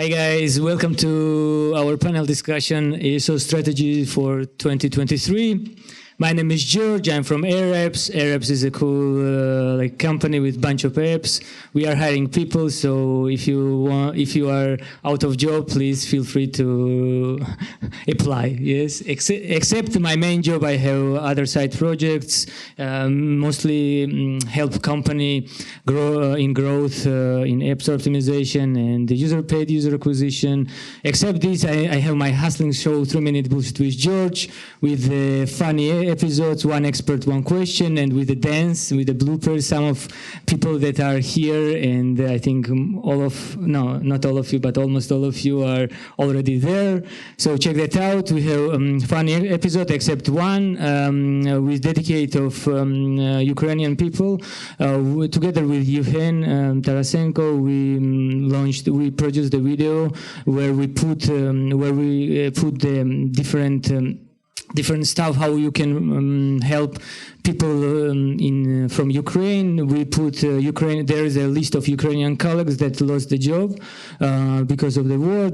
Hi guys, welcome to our panel discussion, ASO Strategies for 2023. My name is George, I'm from AirApps. AirApps is a cool company with a bunch of apps. We are hiring people, so if you are out of job, please feel free to apply. Yes, except my main job, I have other side projects, mostly help company grow in growth in apps optimization and paid user acquisition. Except this, I have my hustling show 3-minute bullshit with George with funny episodes, one expert, one question, and with the dance, with the bloopers, some of people that are here, and I think not all of you, but almost all of you are already there. So check that out. We have funny episode, except one with dedicate of Ukrainian people. Together with Jevgen Tarasenko, we produced a video where we put the different stuff, how you can help people from Ukraine. We put Ukraine. There is a list of Ukrainian colleagues that lost the job because of the war.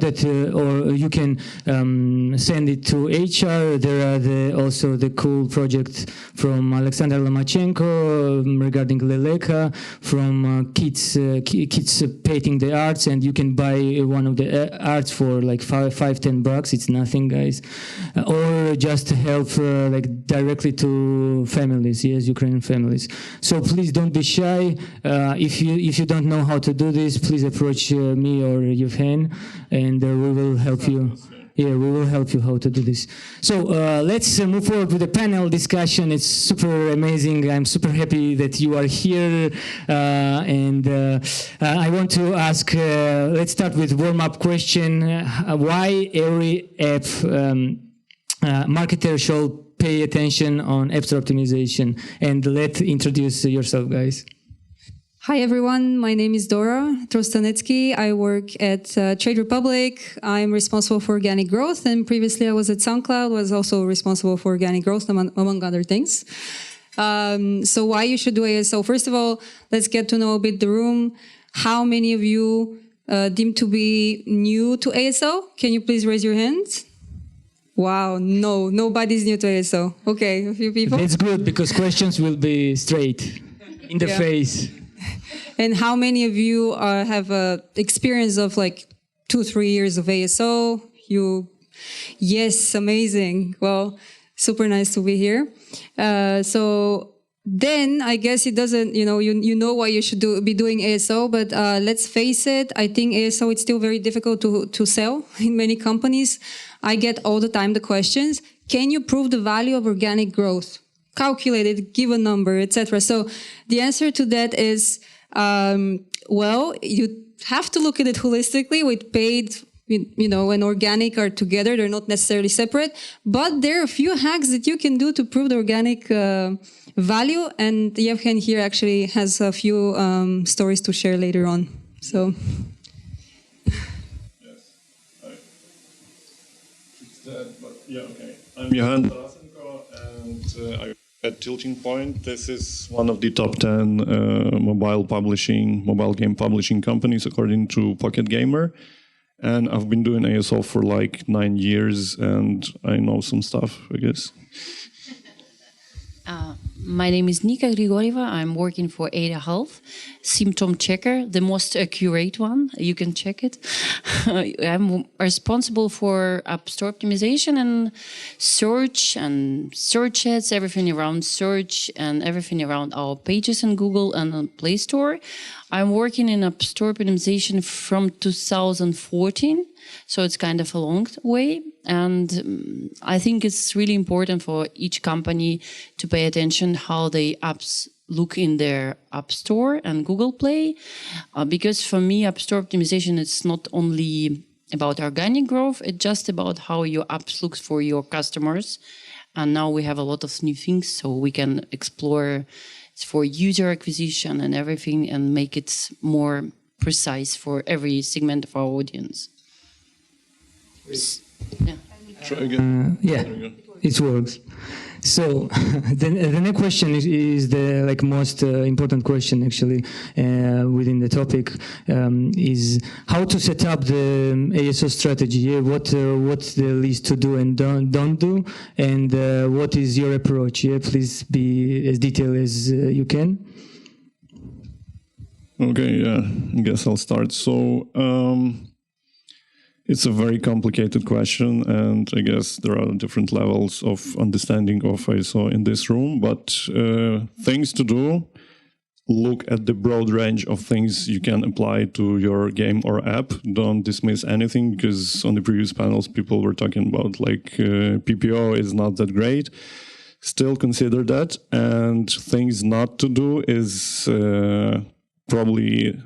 Or you can send it to HR. There are also the cool projects from Alexander Lomachenko regarding Leleka, from kids painting the arts, and you can buy one of the arts for like $5-10. It's nothing, guys. Or just help directly to families. Yes, Ukrainian families. So please don't be shy. If you don't know how to do this, please approach me or Jevgen, and we will help you. Yeah, we will help you how to do this. So let's move forward with the panel discussion. It's super amazing. I'm super happy that you are here. And I want to ask, let's start with warm-up question. Why every app marketer should pay attention on app store optimization? And let's introduce yourself, guys. Hi everyone, my name is Dora Trostanetsky. I work at Trade Republic. I'm responsible for organic growth, and previously I was at SoundCloud, was also responsible for organic growth, among other things. So why you should do ASO? First of all, let's get to know a bit the room. How many of you deem to be new to ASO? Can you please raise your hands? Wow, no, nobody's new to ASO. Okay, a few people. That's good, because questions will be straight in the face. And how many of you have experience of like 2-3 years of ASO? Yes, amazing. Well, super nice to be here. So then I guess it doesn't, you know why you should be doing ASO, but let's face it, I think ASO is still very difficult to sell in many companies. I get all the time the questions, can you prove the value of organic growth? Calculate it, give a number, etc. So the answer to that is, well, you have to look at it holistically. With paid, and organic are together. They're not necessarily separate, but there are a few hacks that you can do to prove the organic value. And Jevgen here actually has a few stories to share later on. So. Okay. I'm Jevgen Tarasenko, and I at Tilting Point. This is one of the top 10 mobile game publishing companies according to Pocket Gamer. And I've been doing ASO for like 9 years, and I know some stuff, I guess. My name is Nika. I'm working for Ada Health, symptom checker, the most accurate one. You can check it. I'm responsible for App Store optimization and search ads, everything around search and everything around our pages in Google and on Play Store. I'm working in App Store optimization from 2014. So it's kind of a long way. And I think it's really important for each company to pay attention how the apps look in their App Store and Google Play. Because for me, App Store optimization is not only about organic growth, it's just about how your apps look for your customers. And now we have a lot of new things, so we can explore for user acquisition and everything and make it more precise for every segment of our audience. Yeah. Try again. It works. So the next question is the most important question actually within the topic, is how to set up the ASO strategy. Yeah? What's the list to do and don't do, and what is your approach? Yeah, please be as detailed as you can. Okay, yeah, I guess I'll start. So it's a very complicated question, and I guess there are different levels of understanding of ASO in this room, but things to do: look at the broad range of things you can apply to your game or app. Don't dismiss anything, because on the previous panels people were talking about PPO is not that great. Still consider that. And things not to do is probably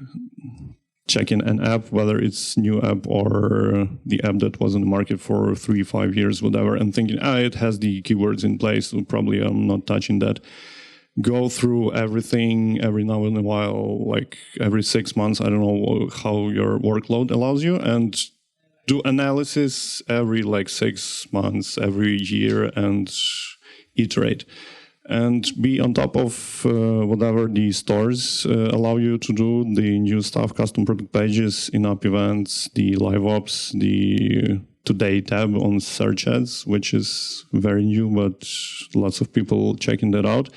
checking an app, whether it's new app or the app that was in the market for 3-5 years, whatever, and thinking, it has the keywords in place, so probably I'm not touching that. Go through everything every now and a while, like every 6 months. I don't know how your workload allows you, and do analysis every 6 months, every year, and iterate. And be on top of whatever the stores allow you to do, the new stuff, custom product pages, in-app events, the live ops, the Today tab on search ads, which is very new, but lots of people checking that out.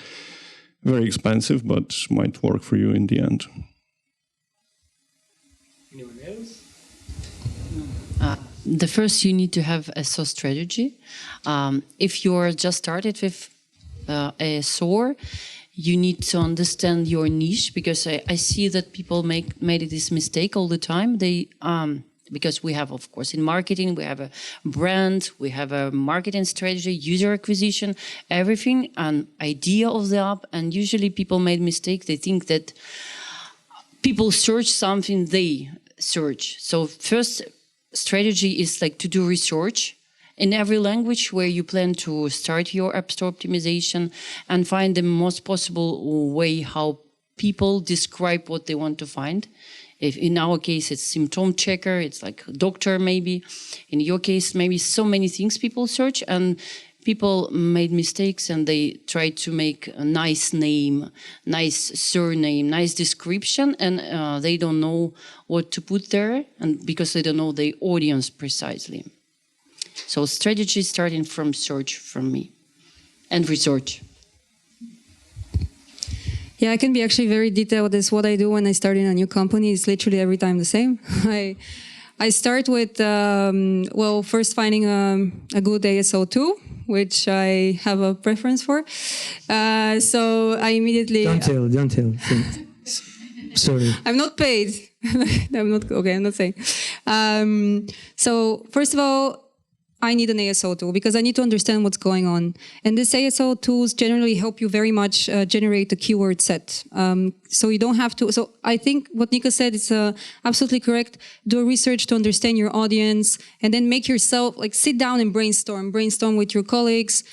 Very expensive, but might work for you in the end. Anyone else? The first, you need to have a ASO strategy. If you're just started with ASO, you need to understand your niche, because I see that people made this mistake all the time. They because we have, of course, in marketing, we have a brand, we have a marketing strategy, user acquisition, everything, an idea of the app. And usually people made mistake. They think that people search something they search. So first strategy is to do research in every language where you plan to start your App Store optimization, and find the most possible way how people describe what they want to find. If in our case, it's symptom checker, it's like doctor maybe. In your case, maybe so many things people search, and people made mistakes, and they tried to make a nice name, nice surname, nice description, and they don't know what to put there, and because they don't know the audience precisely. So strategy starting from search from me, and research. Yeah, I can be actually very detailed. This what I do when I start in a new company. It's literally every time the same. I start with, first finding a good ASO tool, which I have a preference for. So I immediately... Don't tell. Sorry. I'm not paid. I'm not saying. So first of all, I need an ASO tool because I need to understand what's going on. And these ASO tools generally help you very much generate a keyword set. So you don't have to... So I think what Nika said is absolutely correct. Do research to understand your audience, and then make yourself, sit down and brainstorm. Brainstorm with your colleagues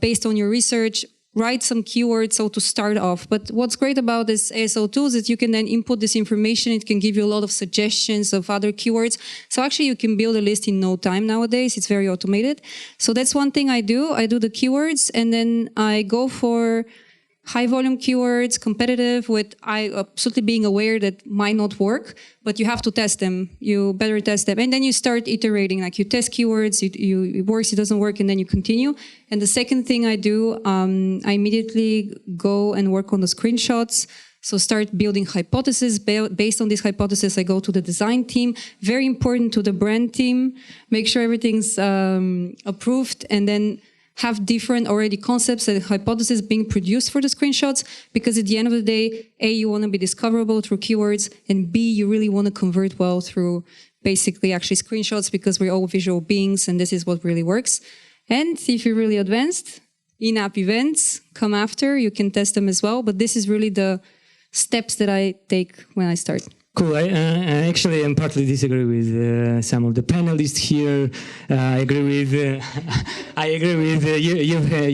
based on your research. Write some keywords so to start off. But what's great about this ASO tools is you can then input this information. It can give you a lot of suggestions of other keywords. So actually you can build a list in no time nowadays. It's very automated. So that's one thing I do. I do the keywords, and then I go for high volume keywords, competitive, with I absolutely being aware that might not work, but you have to test them. You better test them. And then you start iterating, you test keywords, it works, it doesn't work, and then you continue. And the second thing I do, I immediately go and work on the screenshots. So start building hypotheses. Based on this hypothesis, I go to the design team. Very important, to the brand team. Make sure everything's approved, and then have different already concepts and hypotheses being produced for the screenshots, because at the end of the day, A, you want to be discoverable through keywords, and B, you really want to convert well through basically actually screenshots, because we're all visual beings and this is what really works. And if you're really advanced, in-app events come after, you can test them as well, but this is really the steps that I take when I start. Cool. I actually am partly disagree with some of the panelists here. I agree with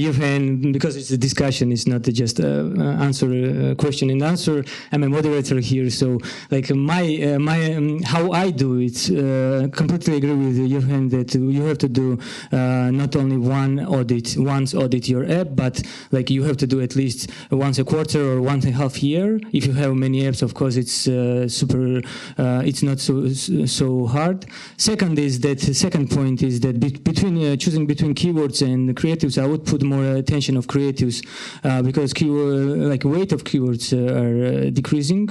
Jevgen because it's a discussion. It's not just answer question and answer. I'm a moderator here, so like my how I do it. Completely agree with Jevgen that you have to do not only once audit your app, but like you have to do at least once a quarter or once a half year. If you have many apps, of course, it's it's not so hard. Second point is that between choosing between keywords and creatives, I would put more attention of creatives because weight of keywords are decreasing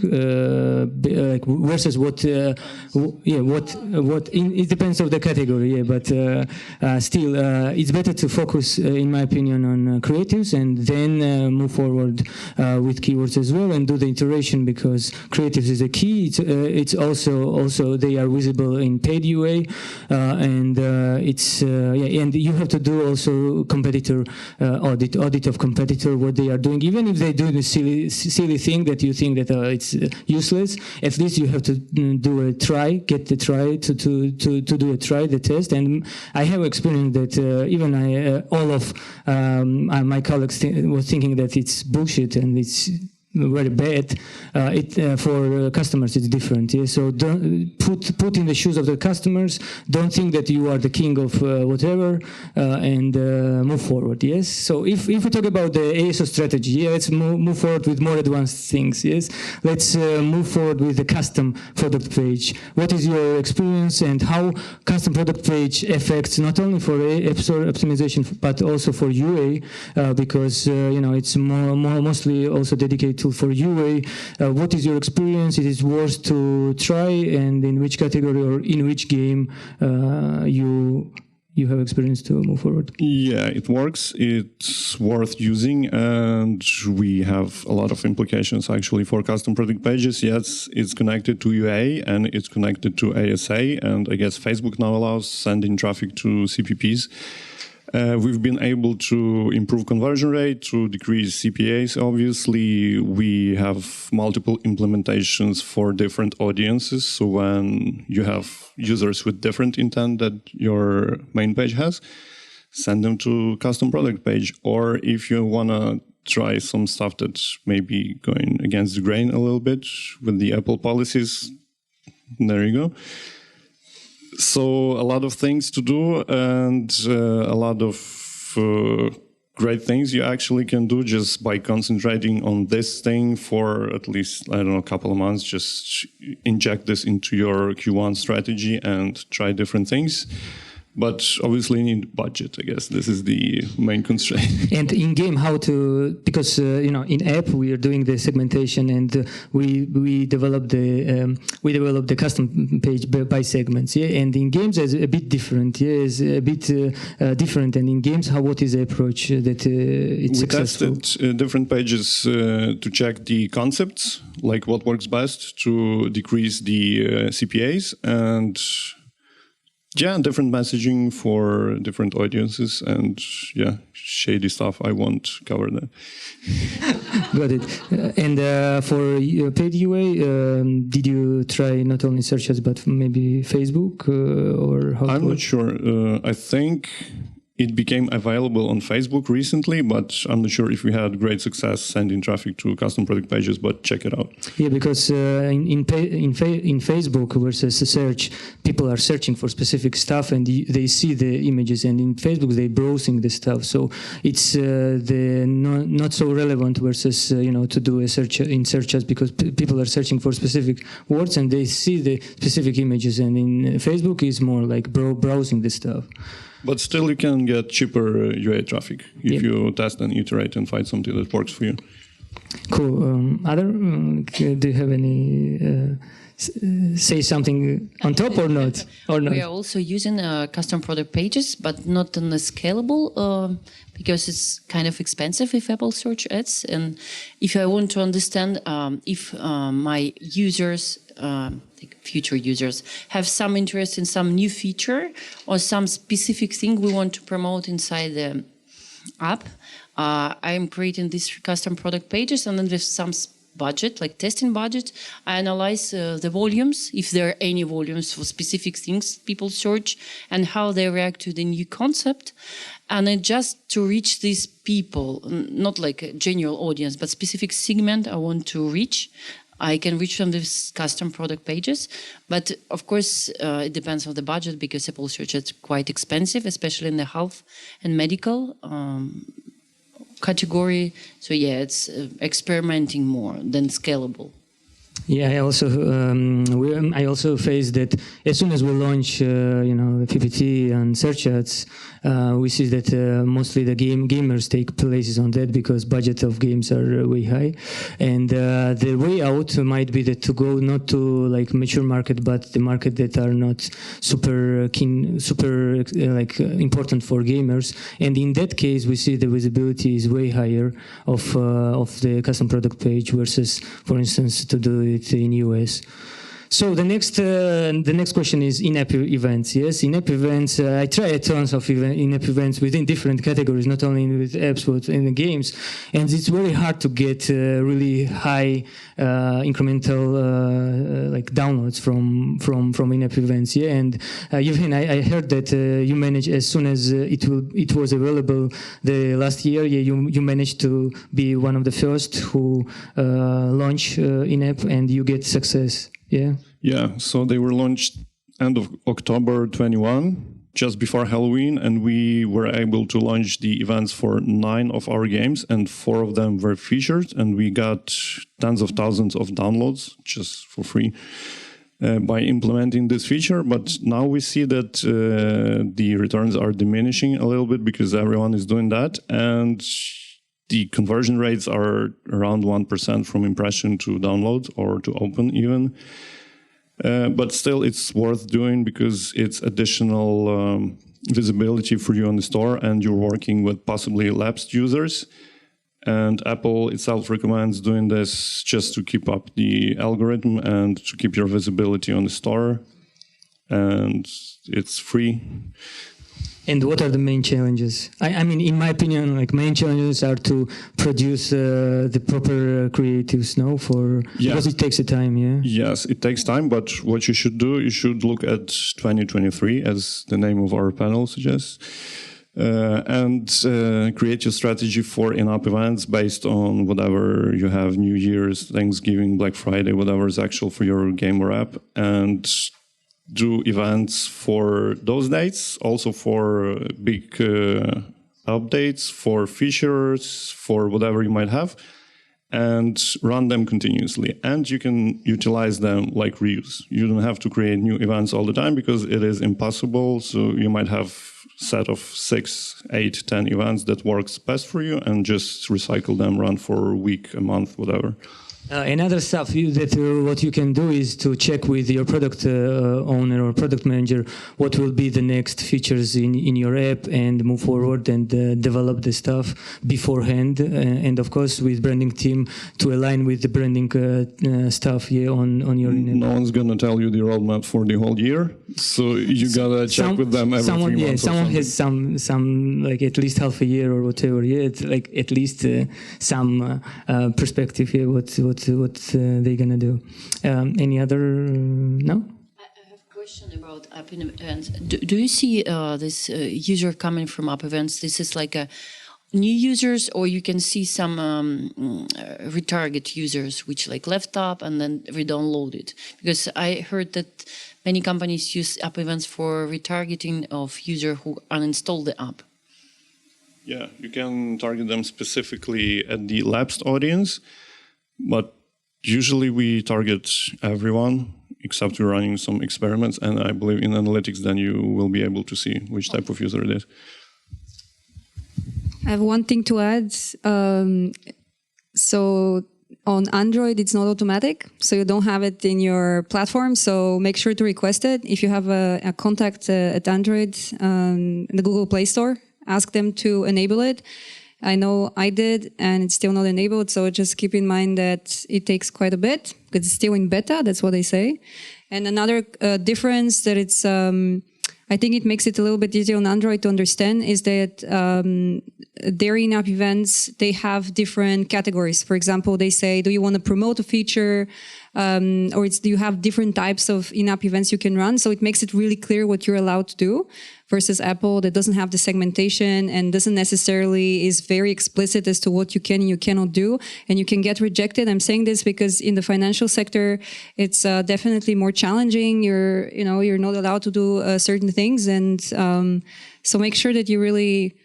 like versus what it depends of the category, but still it's better to focus in my opinion on creatives and then move forward with keywords as well and do the iteration because creatives is a key. It's also they are visible in paid UA and and you have to do also competitor audit of competitor what they are doing, even if they do the silly thing that you think that it's useless. At least you have to do a try, get the try to do a try, the test. And I have experienced that even all of my colleagues was thinking that it's bullshit and it's very bad. For customers, it's different. Yeah? So don't put in the shoes of the customers. Don't think that you are the king of whatever, and move forward. Yes. So if we talk about the ASO strategy, let's move forward with more advanced things. Yes. Let's move forward with the custom product page. What is your experience and how custom product page affects not only for App Store optimization but also for UA because it's mostly also dedicated for UA. What is your experience? It is worth to try, and in which category or in which game you have experience to move forward? Yeah, it works. It's worth using, and we have a lot of implications actually for custom product pages. Yes, it's connected to UA and it's connected to ASA, and I guess Facebook now allows sending traffic to CPPs. We've been able to improve conversion rate, to decrease CPAs. Obviously, we have multiple implementations for different audiences. So when you have users with different intent that your main page has, send them to custom product page. Or if you want to try some stuff that's maybe going against the grain a little bit with the Apple policies, there you go. So a lot of things to do and a lot of great things you actually can do just by concentrating on this thing for at least, I don't know, a couple of months. Just inject this into your Q1 strategy and try different things. But obviously you need budget, I guess. This is the main constraint. And in-game, because in app we are doing the segmentation and we develop the custom page by segments, yeah. And in games is a bit different, yeah. Is a bit different. And in games, what is the approach that it's successful? We tested different pages to check the concepts, like what works best to decrease the CPAs and. Yeah, different messaging for different audiences and shady stuff. I won't cover that. Got it. And for paid UA, did you try not only search ads but maybe Facebook or how? I'm not sure. I think it became available on Facebook recently, but I'm not sure if we had great success sending traffic to custom product pages, but check it out. Yeah, because in Facebook versus search, people are searching for specific stuff and they see the images, and in Facebook they're browsing the stuff. So it's not so relevant versus to do a search in search ads because people are searching for specific words and they see the specific images, and in Facebook is more like browsing the stuff. But still, you can get cheaper UA traffic if you test and iterate and find something that works for you. Cool. Do you have any say something on top or not? We are also using custom product pages, but not on a scalable because it's kind of expensive with Apple search ads. And if I want to understand if my users, future users, have some interest in some new feature or some specific thing we want to promote inside the app, I'm creating these custom product pages, and then with some budget, like testing budget. I analyze the volumes, if there are any volumes for specific things people search, and how they react to the new concept. And then just to reach these people, not like a general audience, but specific segment I want to reach, I can reach from these custom product pages. But of course, it depends on the budget, because Apple Search is quite expensive, especially in the health and medical category. So yeah, it's experimenting more than scalable. Yeah, I also face that as soon as we launch, the PPT and search ads, we see that mostly the gamers take places on that, because budget of games are way high, and the way out might be that to go not to like mature market, but the market that are not super keen, important for gamers. And in that case, we see the visibility is way higher of the custom product page versus, for instance, to do it in US. So the next question is in-app events. Yes, in-app events. I tried tons of in-app events within different categories, not only with apps but in the games, and it's very hard to get really high incremental downloads from in-app events. Yeah, and Jevgen, I heard that you managed as soon as it was available the last year. Yeah, you managed to be one of the first who launch in-app, and you get success. Yeah, so they were launched end of October 21, just before Halloween, and we were able to launch the events for 9 of our games, and 4 of them were featured, and we got tens of thousands of downloads just for free by implementing this feature. But now we see that the returns are diminishing a little bit, because everyone is doing that, and the conversion rates are around 1% from impression to download or to open even. But still, it's worth doing, because it's additional visibility for you on the store, and you're working with possibly lapsed users. And Apple itself recommends doing this just to keep up the algorithm and to keep your visibility on the store. And it's free. And what are the main challenges? I mean, in my opinion, main challenges are to produce the proper creatives, because it takes a time, yeah? Yes, it takes time, but what you should do, you should look at 2023, as the name of our panel suggests, and create your strategy for in-app events based on whatever you have, New Year's, Thanksgiving, Black Friday, whatever is actual for your game or app, and do events for those dates, also for big updates, for features, for whatever you might have, and run them continuously. And you can utilize them like reuse. You don't have to create new events all the time, because it is impossible. So you might have a set of 6, 8, 10 events that works best for you, and just recycle them, run for a week, a month, whatever. Another stuff what you can do is to check with your product owner or product manager what will be the next features in your app, and move forward and develop the stuff beforehand. And of course, with branding team to align with the branding stuff on your in-app. No one's gonna tell you the roadmap for the whole year, so you gotta check with them every 3 months. Someone has some at least half a year or whatever. Yeah, it's at least some perspective here. What they're gonna do? Any other? No. I have a question about app events. Do you see this user coming from app events? This is like a new users, or you can see some retarget users which left app and then re-download it? Because I heard that many companies use app events for retargeting of user who uninstall the app. Yeah, you can target them specifically at the lapsed audience. But usually we target everyone, except we're running some experiments, and I believe in analytics then you will be able to see which type of user it is. I have one thing to add. So on Android, it's not automatic, so you don't have it in your platform, so make sure to request it. If you have a contact at Android, in the Google Play Store, ask them to enable it. I know I did, and it's still not enabled, so just keep in mind that it takes quite a bit, because it's still in beta, that's what they say. And another difference that it's I think it makes it a little bit easier on Android to understand is that their in-app events, they have different categories. For example, they say, do you want to promote a feature? Or do you have different types of in-app events you can run? So it makes it really clear what you're allowed to do versus Apple that doesn't have the segmentation and doesn't necessarily is very explicit as to what you can and you cannot do. And you can get rejected. I'm saying this because in the financial sector, it's definitely more challenging. You're not allowed to do certain things. And so make sure that you really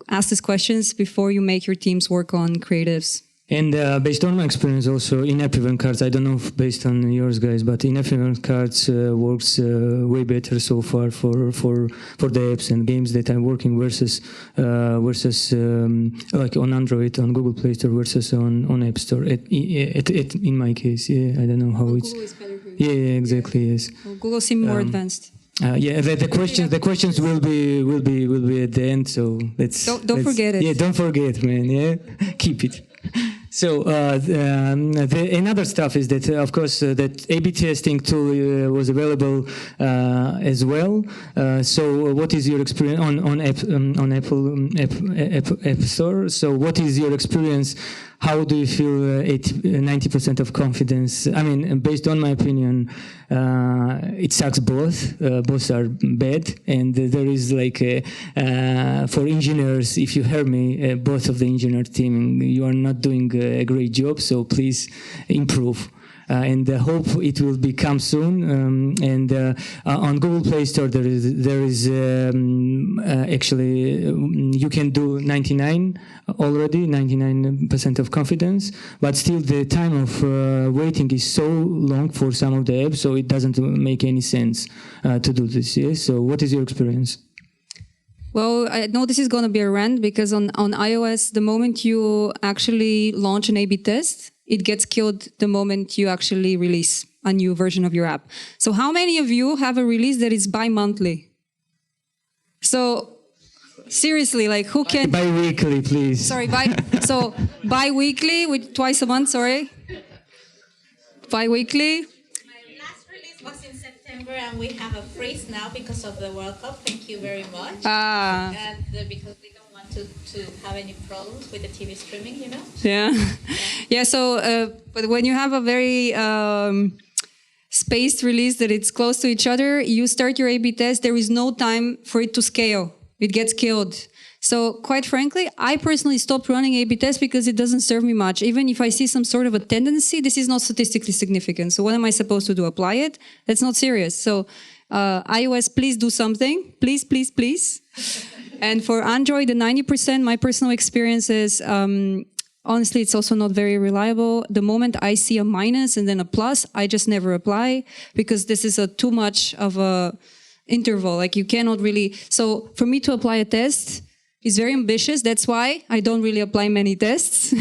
ask these questions before you make your teams work on creatives. And based on my experience also, in-app event cards, I don't know if based on yours guys, but in-app event cards works way better so far for the apps and games that I'm working versus like on Android, on Google Play Store versus on App Store. In my case, yeah, I don't know how it's. Google is better for you. Yeah, exactly, yes. Well, Google seems more advanced. Yeah, the questions will be at the end, so don't forget it. Yeah, don't forget, man. Yeah, keep it. So another stuff is that, of course, that A/B testing tool was available as well. So, what is your experience on Apple App Store? So, what is your experience? How do you feel 90% of confidence? I mean, based on my opinion, it sucks both. Both are bad. And there is like, for engineers, if you hear me, both of the engineer team, you are not doing a great job. So please improve. And hope it will become soon. And on Google Play Store, there is actually you can do 99% of confidence, but still the time of waiting is so long for some of the apps, so it doesn't make any sense to do this. Yes. So, what is your experience? Well, I know this is going to be a rant because on iOS, the moment you actually launch an A/B test, it gets killed the moment you actually release a new version of your app. So how many of you have a release that is bi-monthly? So seriously, like who can... Bi-weekly, please. Sorry, bi-weekly, with twice a month, sorry. Bi-weekly. My last release was in September and we have a freeze now because of the World Cup. Thank you very much. And because we don't want to have any problems with the TV streaming, you know? Yeah. So, but when you have a very spaced release that it's close to each other, you start your A/B test, there is no time for it to scale. It gets killed. So quite frankly, I personally stopped running A/B tests because it doesn't serve me much. Even if I see some sort of a tendency, this is not statistically significant. So what am I supposed to do? Apply it? That's not serious. So iOS, please do something. Please, please, please. And for Android, the 90%, my personal experience is, honestly, it's also not very reliable. The moment I see a minus and then a plus, I just never apply because this is too much of a interval. Like you cannot really. So for me to apply a test is very ambitious. That's why I don't really apply many tests,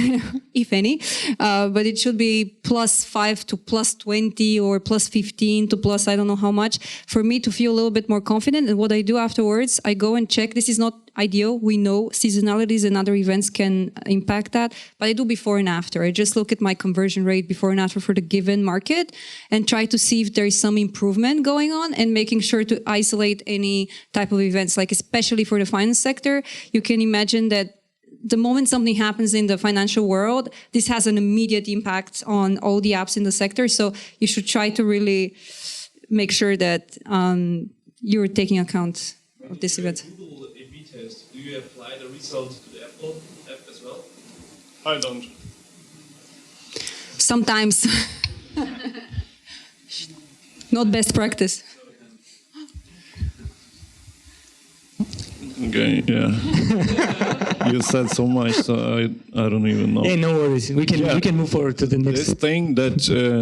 if any. But it should be +5 to +20 or +15 to plus I don't know how much for me to feel a little bit more confident. And what I do afterwards, I go and check. This is not ideal. We know seasonalities and other events can impact that. But I do before and after. I just look at my conversion rate before and after for the given market and try to see if there is some improvement going on and making sure to isolate any type of events, like especially for the finance sector. You can imagine that the moment something happens in the financial world, this has an immediate impact on all the apps in the sector. So you should try to really make sure that you're taking account of this event. Google A/B test, do you apply the results to the Apple app as well? I don't. Sometimes. Not best practice. Okay, yeah. You said so much, so I don't even know. Yeah, no worries. We can move forward to the next. This thing that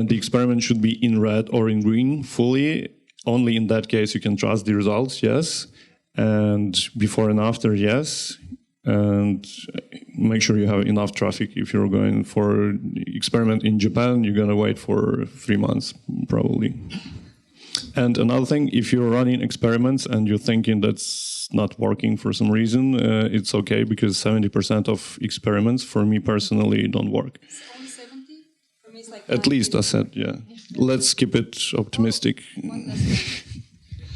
the experiment should be in red or in green fully, only in that case you can trust the results, yes. And before and after, yes. And make sure you have enough traffic. If you're going for experiment in Japan, you're going to wait for 3 months, probably. And another thing, if you're running experiments and you're thinking that's not working for some reason, it's okay, because 70% of experiments, for me personally, don't work. It's only 70? For me, it's like At least I said, yeah. Let's keep it optimistic.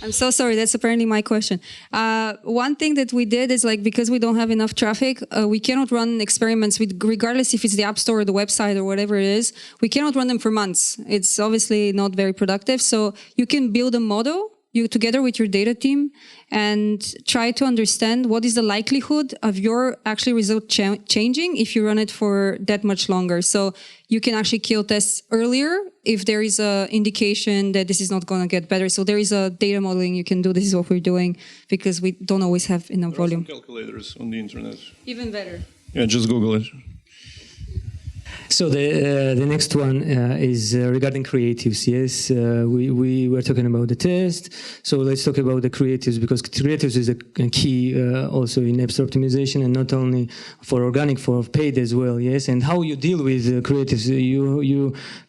I'm so sorry. That's apparently my question. One thing that we did is like, because we don't have enough traffic, we cannot run experiments with, regardless if it's the App Store or the website or whatever it is, we cannot run them for months. It's obviously not very productive. So you can build a model together with your data team and try to understand what is the likelihood of your actually result changing if you run it for that much longer. So you can actually kill tests earlier if there is a indication that this is not going to get better. So there is a data modeling you can do. This is what we're doing because we don't always have enough volume. There are some calculators on the internet. Even better. Yeah, just Google it. So the next one is regarding creatives. Yes, we were talking about the test. So let's talk about the creatives, because creatives is a key also in app store optimization, and not only for organic, for paid as well. Yes, and how you deal with creatives?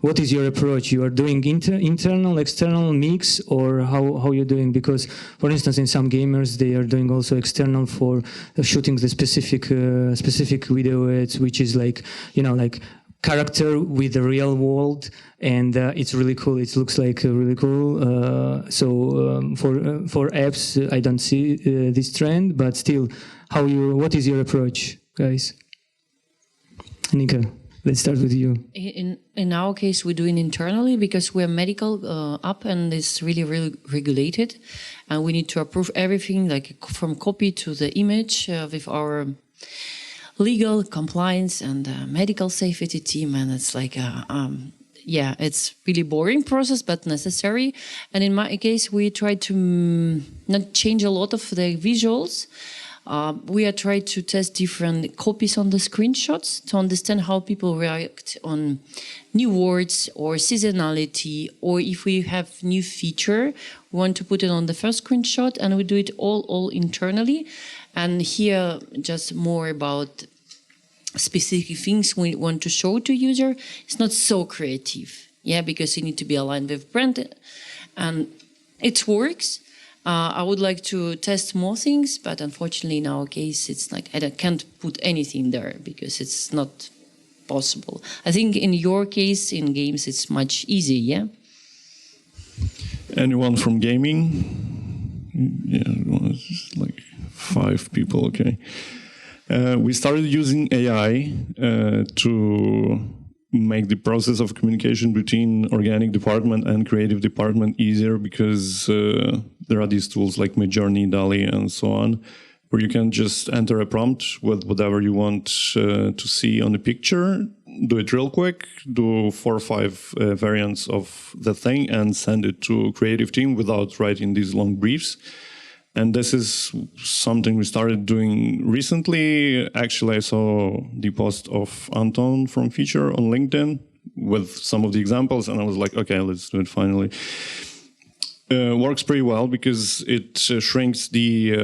What is your approach? You are doing internal, external mix, or how you're doing? Because, for instance, in some gamers they are doing also external for shooting the specific video ads, which is like character with the real world, and it's really cool. It looks like really cool. For apps, I don't see this trend, but still, what is your approach, guys? Nika, let's start with you. In our case, we're doing internally because we're medical app and it's really regulated, and we need to approve everything, like from copy to the image with our legal compliance and medical safety team, and it's like it's really boring process but necessary. And in my case, we try to not change a lot of the visuals. We are trying to test different copies on the screenshots to understand how people react on new words or seasonality, or if we have new feature, we want to put it on the first screenshot, and we do it all internally. And here, just more about specific things we want to show to user. It's not so creative, because you need to be aligned with brand, and it works. I would like to test more things, but unfortunately, in our case, it's like I can't put anything there because it's not possible. I think in your case, in games, it's much easier. Yeah. Anyone from gaming? Yeah, it's like 5 people. Okay. We started using AI to make the process of communication between organic department and creative department easier, because there are these tools like Midjourney, DALL-E, and so on, where you can just enter a prompt with whatever you want to see on the picture, do it real quick, do 4 or 5 variants of the thing, and send it to creative team without writing these long briefs. And this is something we started doing recently. Actually, I saw the post of Anton from Feature on LinkedIn with some of the examples, and I was like, okay, let's do it finally. Works pretty well because it shrinks the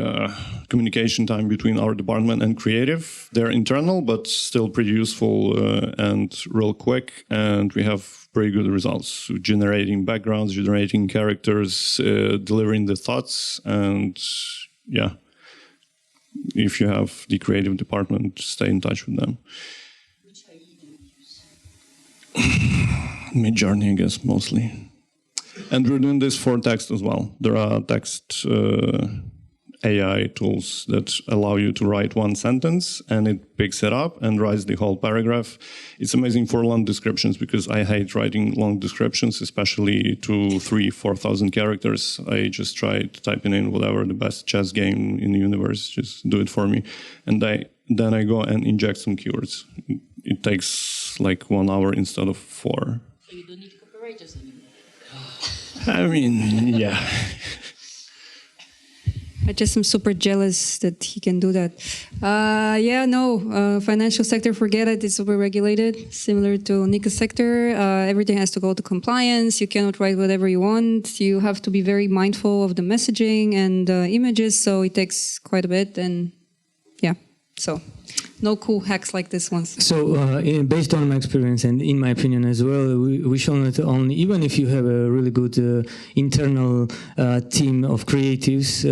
communication time between our department and creative. They're internal, but still pretty useful and real quick. And we have pretty good results, generating backgrounds, generating characters, delivering the thoughts. And if you have the creative department, stay in touch with them. Which AI do you use? Midjourney, I guess, mostly. And we're doing this for text as well. There are text AI tools that allow you to write one sentence and it picks it up and writes the whole paragraph. It's amazing for long descriptions because I hate writing long descriptions, especially 2,000, 3,000, 4,000 characters. I just try typing in whatever the best chess game in the universe, just do it for me. And then I go and inject some keywords. It takes like 1 hour instead of 4. So you don't need copywriters anymore. I mean, yeah. I just am super jealous that he can do that. Financial sector, forget it. It's super regulated, similar to Nika's sector. Everything has to go to compliance. You cannot write whatever you want. You have to be very mindful of the messaging and images. So it takes quite a bit. And so no cool hacks like this one. So, based on my experience and in my opinion as well, we should not only, even if you have a really good internal team of creatives,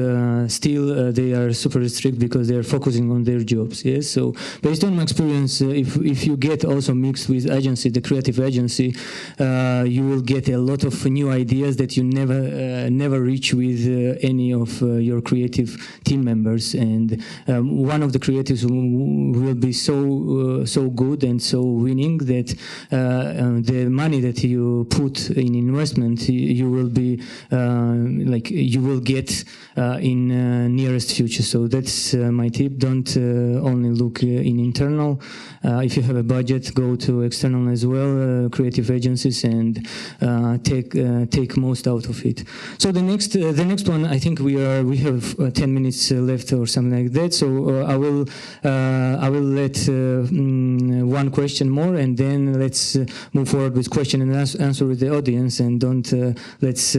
still they are super strict because they are focusing on their jobs. Yes. So, based on my experience, if you get also mixed with agency, the creative agency, you will get a lot of new ideas that you never reach with any of your creative team members. And one of the creatives will be so good and so winning that the money that you put in investment you will be you will get in nearest future. So that's my tip. Don't only look in internal. If you have a budget, go to external as well, creative agencies, and take most out of it. So the next one, I think we have 10 minutes left or something like that. So I will let one question more, and then let's move forward with question and answer with the audience, and don't let's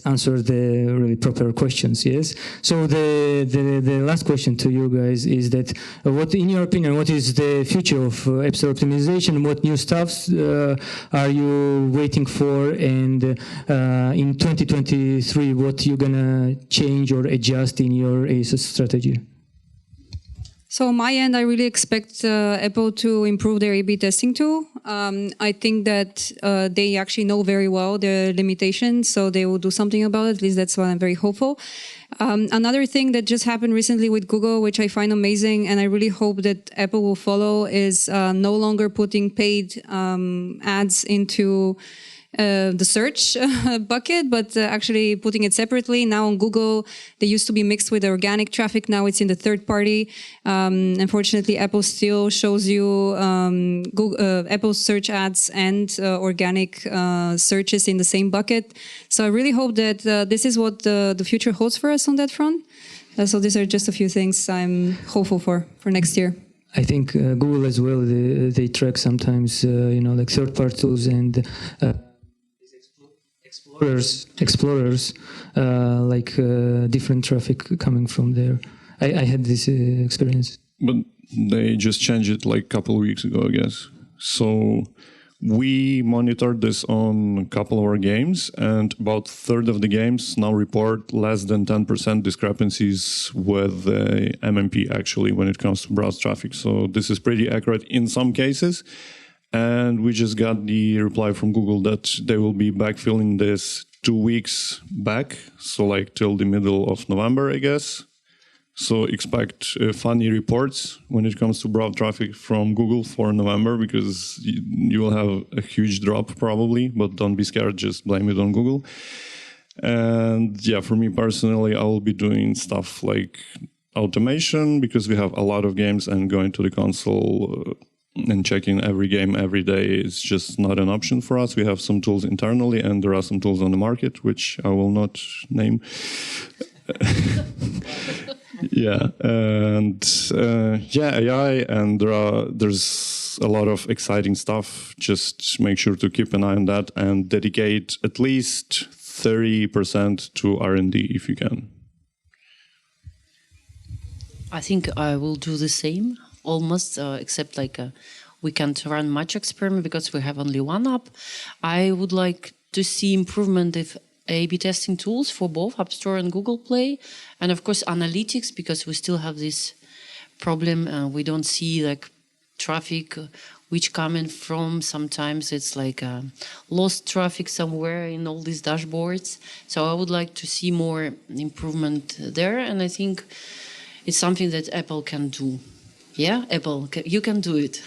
answer the really proper questions. Yes. So the last question to you guys is that what, in your opinion, what is the future of App Store optimization? What new stuffs are you waiting for? And in 2023, what you gonna change or adjust in your ASO strategy? So on my end, I really expect Apple to improve their A/B testing tool. I think that they actually know very well their limitations, so they will do something about it. At least that's why I'm very hopeful. Another thing that just happened recently with Google, which I find amazing, and I really hope that Apple will follow, is no longer putting paid ads into the search bucket, but actually putting it separately. Now on Google, they used to be mixed with organic traffic. Now it's in the third party. Unfortunately, Apple still shows you Apple search ads and organic searches in the same bucket. So I really hope that this is what the future holds for us on that front. So these are just a few things I'm hopeful for next year. I think Google as well, they track sometimes, like third-party tools and explorers, different traffic coming from there. I had this experience. But they just changed it like a couple of weeks ago, I guess. So we monitored this on a couple of our games, and about a third of the games now report less than 10% discrepancies with the MMP actually when it comes to browse traffic. So this is pretty accurate in some cases. And we just got the reply from Google that they will be backfilling this 2 weeks back. So like till the middle of November, I guess. So expect funny reports when it comes to browse traffic from Google for November, because you will have a huge drop probably, but don't be scared, just blame it on Google. And yeah, for me personally, I will be doing stuff like automation, because we have a lot of games and going to the console and checking every game every day is just not an option for us. We have some tools internally, and there are some tools on the market, which I will not name. Yeah, and AI, and there's a lot of exciting stuff. Just make sure to keep an eye on that and dedicate at least 30% to R&D if you can. I think I will do the same, almost, except we can't run much experiment because we have only one app. I would like to see improvement of A/B testing tools for both App Store and Google Play, and of course analytics, because we still have this problem. We don't see traffic which coming from. Sometimes it's lost traffic somewhere in all these dashboards. So I would like to see more improvement there, and I think it's something that Apple can do. Yeah, Apple, you can do it.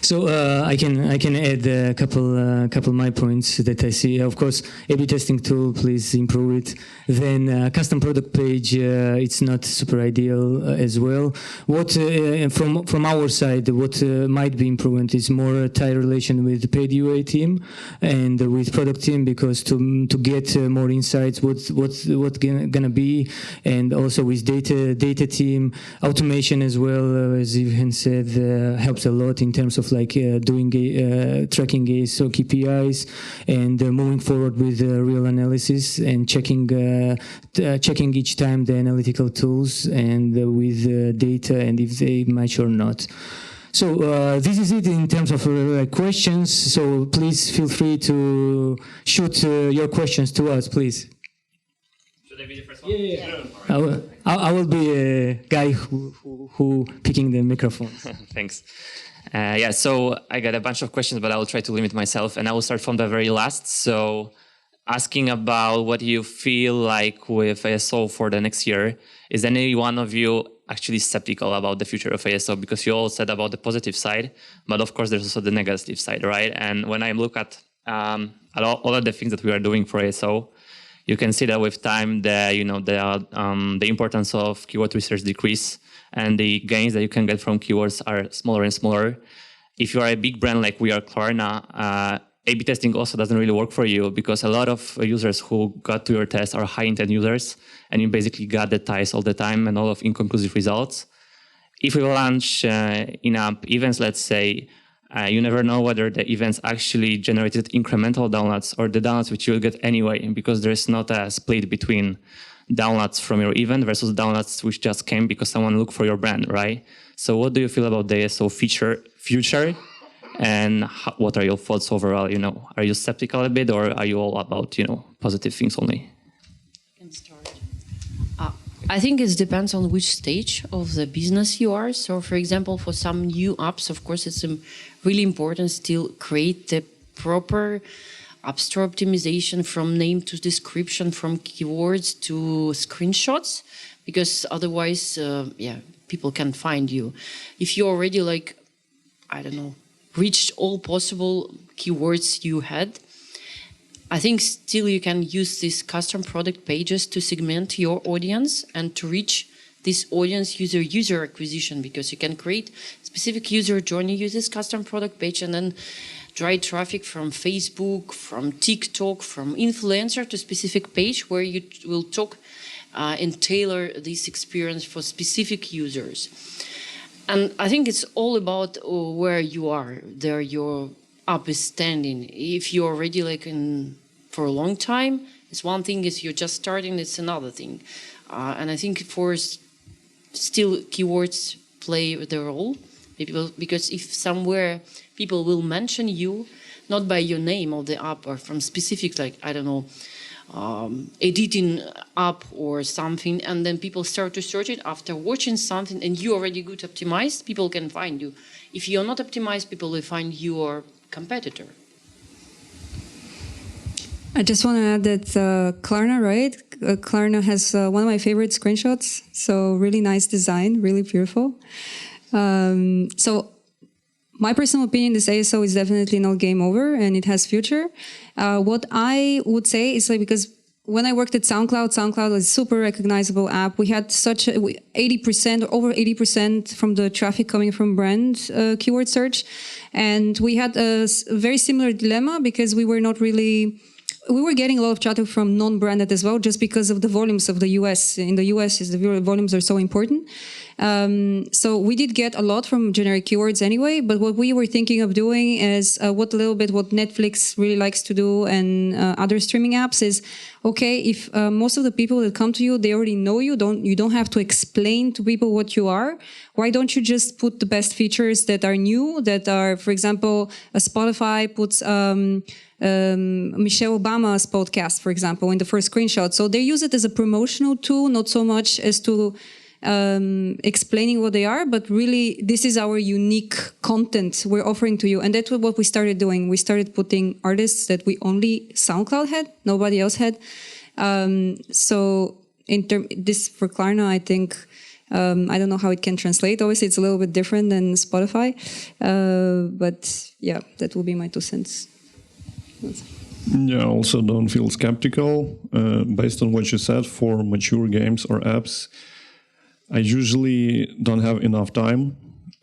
So I can add a couple of my points that I see. Of course, A/B testing tool, please improve it. Then custom product page, it's not super ideal as well. What from our side, what might be improvement is more tight relation with the paid UA team and with product team, because to get more insights, what's gonna be, and also with data team, automation as well, as Jevgen said. helps a lot in terms of like doing tracking ASO KPIs and moving forward with real analysis and checking each time the analytical tools and with data and if they match or not. So this is it in terms of questions. So please feel free to shoot your questions to us, please. Should I be the first one? Yeah. I will be a guy who picking the microphone. Thanks. Yeah, so I got a bunch of questions, but I will try to limit myself, and I will start from the very last. So asking about what you feel like with ASO for the next year. Is any one of you actually skeptical about the future of ASO? Because you all said about the positive side, but of course there's also the negative side, right? And when I look at all of the things that we are doing for ASO, you can see that with time, the importance of keyword research decrease, and the gains that you can get from keywords are smaller and smaller. If you are a big brand like we are, Klarna, A/B testing also doesn't really work for you because a lot of users who got to your test are high-intent users, and you basically got the ties all the time and all of inconclusive results. If we launch in-app events, let's say, you never know whether the events actually generated incremental downloads or the downloads which you will get anyway, because there's not a split between downloads from your event versus downloads which just came because someone looked for your brand, right? So what do you feel about the ASO future? And what are your thoughts overall? Are you skeptical a bit, or are you all about, positive things only? I can start. I think it depends on which stage of the business you are. So, for example, for some new apps, of course, it's really important still create the proper app store optimization from name to description, from keywords to screenshots, because otherwise, people can find you. If you already reached all possible keywords you had, I think still you can use these custom product pages to segment your audience and to reach this audience user acquisition, because you can create specific user journey, use this custom product page, and then drive traffic from Facebook, from TikTok, from influencer to specific page where you will talk and tailor this experience for specific users. And I think it's all about where you are, there your app is standing. If you're already for a long time, it's one thing. If you're just starting, it's another thing. And I think still keywords play the role, because if somewhere people will mention you, not by your name of the app or from specific, editing app or something, and then people start to search it after watching something and you already good optimized, people can find you. If you're not optimized, people will find your competitor. I just want to add that Klarna, right? Klarna has one of my favorite screenshots. So really nice design, really beautiful. So my personal opinion, this ASO is definitely not game over and it has future. What I would say is because when I worked at SoundCloud was a super recognizable app. We had such 80% or over 80% from the traffic coming from brand keyword search. And we had a very similar dilemma because we were getting a lot of traffic from non-branded as well, just because of the volumes of the US. In the US, the volumes are so important. So we did get a lot from generic keywords anyway, but what we were thinking of doing is what Netflix really likes to do and other streaming apps is, okay, if most of the people that come to you, they already know you don't have to explain to people what you are. Why don't you just put the best features that are new, that are, for example, Spotify puts Michelle Obama's podcast, for example, in the first screenshot. So they use it as a promotional tool, not so much as to explaining what they are, but really this is our unique content we're offering to you. And that's what we started doing. We started putting artists that we only SoundCloud had, nobody else had. So this for Klarna, I think, I don't know how it can translate. Obviously, it's a little bit different than Spotify. But yeah, that will be my 2 cents. Yeah, also don't feel skeptical. Based on what you said, for mature games or apps, I usually don't have enough time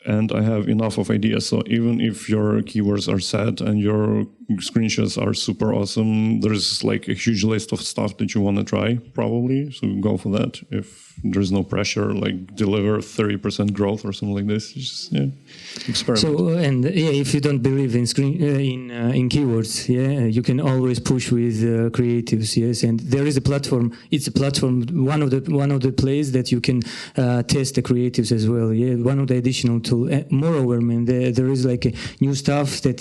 and I have enough of ideas. So even if your keywords are set and your screenshots are super awesome. There's like a huge list of stuff that you want to try, probably. So go for that. If there's no pressure, like deliver 30% growth or something like this, just experiment. So if you don't believe in in keywords, you can always push with creatives, yes. And there is a platform. It's a platform. One of the places that you can test the creatives as well. Yeah, one of the additional tool. Moreover, man, there is like a new stuff that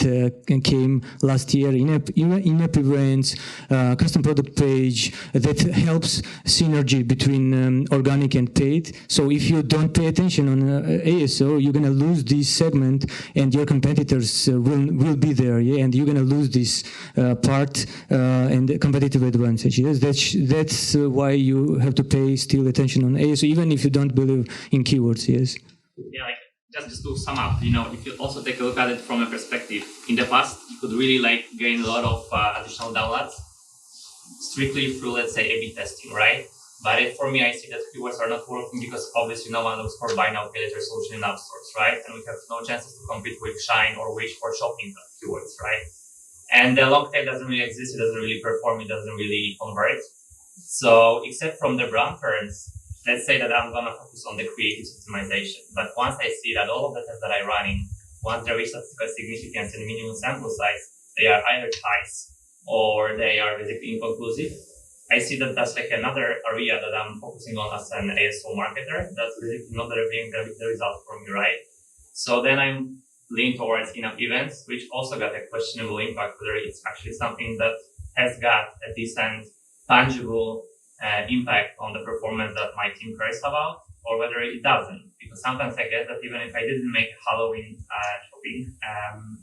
came last year in-app events, custom product page that helps synergy between organic and paid. So if you don't pay attention on ASO, you're gonna lose this segment, and your competitors will be there. Yeah, and you're gonna lose this part and competitive advantage. Yes, that's why you have to pay still attention on ASO, even if you don't believe in keywords. Yes. Yeah, like just to sum up, if you also take a look at it from a perspective, in the past you could really like gain a lot of additional downloads strictly through, let's say, A/B testing, right? But for me, I see that keywords are not working because obviously no one looks for buy now pay later solution in app stores, right? And we have no chances to compete with Shine or Wish for shopping keywords, right? And the long tail doesn't really exist. It doesn't really perform. It doesn't really convert. So except from the brand terms, let's say that I'm going to focus on the creative optimization. But once I see that all of the tests that I'm running, once there is statistical significance and minimum sample size, they are either ties or they are basically inconclusive, I see that that's like another area that I'm focusing on as an ASO marketer. That's basically not delivering the result for me, right? So then I'm leaning towards in-app events, which also got a questionable impact, whether it's actually something that has got a decent, tangible impact on the performance that my team cares about, or whether it doesn't. Because sometimes I get that even if I didn't make Halloween shopping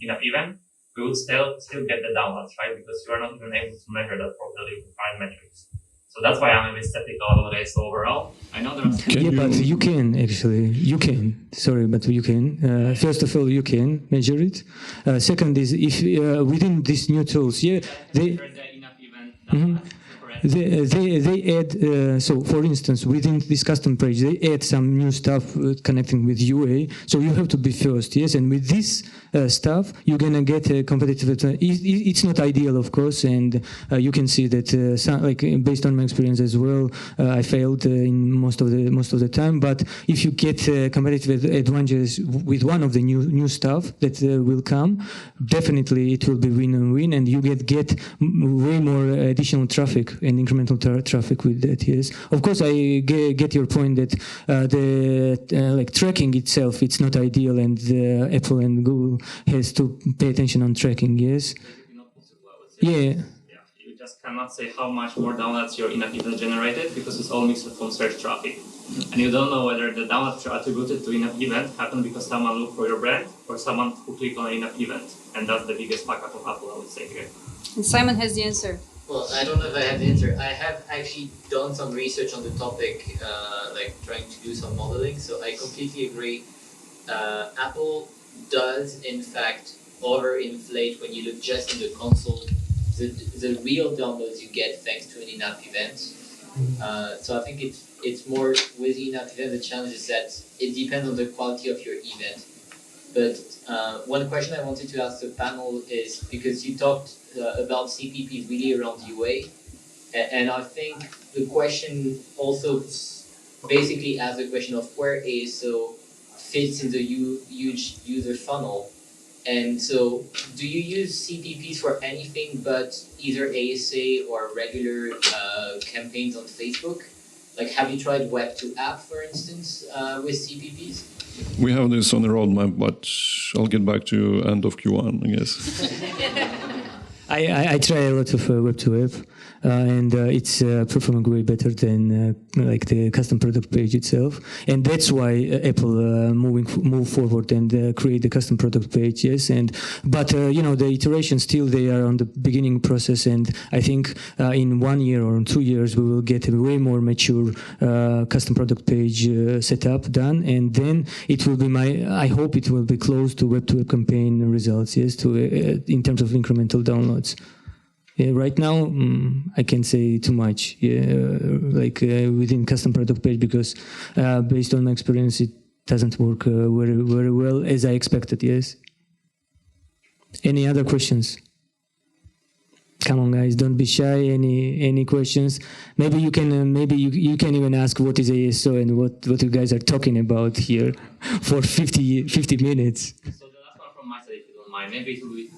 in-app event, we would still get the downloads, right? Because you are not even able to measure that properly with fine metrics. So that's why I'm a bit skeptical about ASO overall. I know there are but you can actually. You can. Sorry, but you can. First of all, you can measure it. Second is if within these new tools, they add, so for instance, within this custom page, they add some new stuff connecting with UA. So you have to be first, yes. And with this stuff, you're gonna get a competitive advantage. It's not ideal, of course, and you can see that, based on my experience as well, I failed in most of the time. But if you get competitive advantages with one of the new stuff that will come, definitely it will be win-win, and you get way more additional traffic and incremental traffic with that. Yes, of course, I get your point that the tracking itself, it's not ideal, and Apple and Google has to pay attention on tracking. Yes. Yeah. You just cannot say how much more downloads your in-app event generated because it's all mixed from search traffic, and you don't know whether the downloads are attributed to in-app event happened because someone looked for your brand or someone who clicked on an in-app event, and that's the biggest fuck up of Apple, I would say here. And Simon has the answer. Well, I don't know if I have the answer. I have actually done some research on the topic, trying to do some modeling. So I completely agree. Apple does, in fact, overinflate when you look just in the console, the real downloads you get thanks to an in-app event. So I think it's more with the in-app event. The challenge is that it depends on the quality of your event. But one question I wanted to ask the panel is, because you talked about CPP really around UA, and I think the question also basically asks the question of where ASO fits in the huge user funnel. And so, do you use CPPs for anything but either ASA or regular campaigns on Facebook? Like, have you tried web to app, for instance, with CPPs? We have this on the roadmap, but I'll get back to end of Q1, I guess. I try a lot of web to app, and it's performing way better than the custom product page itself, and that's why Apple move forward and create the custom product page. Yes, but the iterations still they are on the beginning process, and I think in 1 year or 2 years we will get a way more mature custom product page setup done, and then it will be I hope it will be close to web to app campaign results. Yes, in terms of incremental downloads. Yeah, right now, I can't say too much. Within custom product page, because based on my experience, it doesn't work very well as I expected. Yes. Any other questions? come on, guys, don't be shy. Any questions? Maybe you can you can even ask what is ASO and what you guys are talking about here for 50 minutes. So the last one from my side, if you don't mind, maybe it will be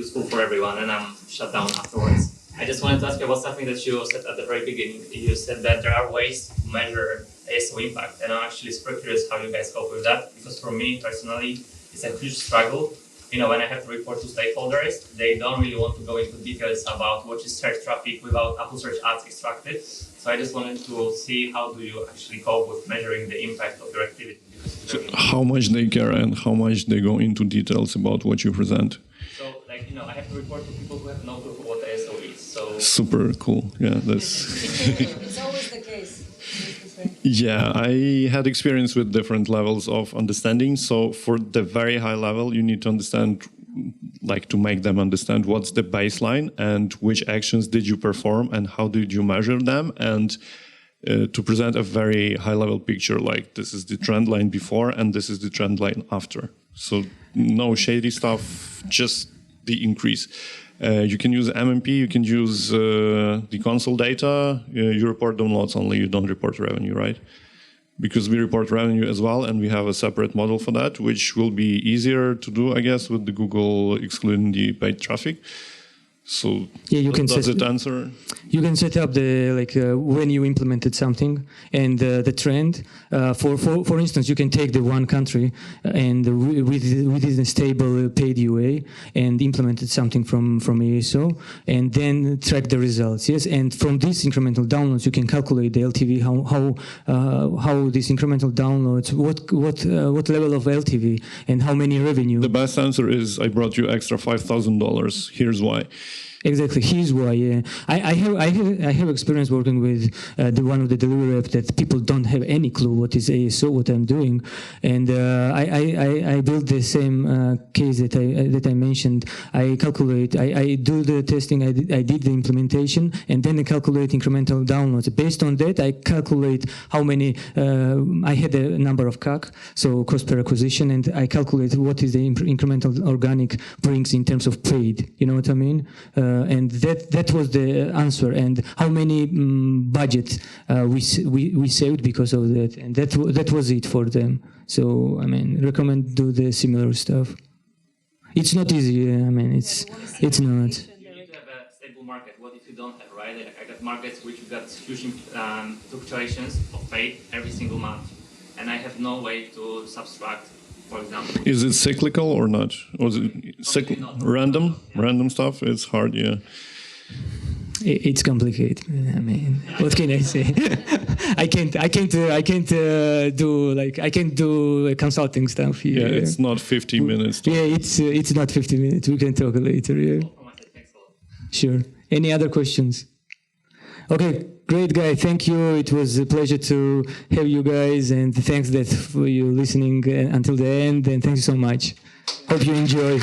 useful for everyone, and I'm shut down afterwards. I just wanted to ask you about something that you said at the very beginning. You said that there are ways to measure ASO impact, and I'm actually super curious how you guys cope with that, because for me personally, it's a huge struggle. You know, when I have to report to stakeholders, they don't really want to go into details about what is search traffic without Apple Search ads extracted. So I just wanted to see how do you actually cope with measuring the impact of your activity. So how much they care and how much they go into details about what you present. So, like, you know, I have to report to people who have no clue what ASO is. So Super cool. Yeah, that's. It's always the case. Yeah, I had experience with different levels of understanding. So for the very high level, you need to understand, like to make them understand what's the baseline and which actions did you perform and how did you measure them, and to present a very high level picture, like this is the trend line before and this is the trend line after. So no shady stuff, just the increase. You can use MMP, you can use the console data, you report downloads only, you don't report revenue, right? Because we report revenue as well, and we have a separate model for that, which will be easier to do, I guess, with the Google excluding the paid traffic. So yeah, you can does it answer? You can set up the when you implemented something and the trend. For instance, you can take the one country and within a stable paid UA and implemented something from ASO and then track the results. Yes, and from these incremental downloads, you can calculate the LTV. How these incremental downloads, what level of LTV and how many revenue. The best answer is I brought you extra $5,000. Here's why. Exactly, here's why. Yeah, I have experience working with one of the delivery reps that people don't have any clue what is ASO, what I'm doing, and I built the same case that I mentioned. I calculate, I do the testing, I did the implementation, and then I calculate incremental downloads. Based on that, I calculate how many. I had a number of CAC, so cost per acquisition, and I calculate what is the incremental organic brings in terms of paid. You know what I mean? And that was the answer, and how many budget we saved because of that, and that was it for them. So I mean, recommend do the similar stuff. It's not easy. I mean, it's not. You need to have a stable market. What if you don't have, right? Like I got markets which you got huge fluctuations of paid every single month, and I have no way to subtract. For example, is it cyclical or not? Or is it random? Yeah. Random stuff? It's hard, yeah. It's complicated. I mean, what can I say? I can't do consulting stuff here. Yeah, it's not 50 minutes. Yeah, it's not 50 minutes. We can talk later. Yeah. Sure. Any other questions? Okay, great, guy. Thank you. It was a pleasure to have you guys, and thanks for you listening until the end. And thank you so much. Hope you enjoy.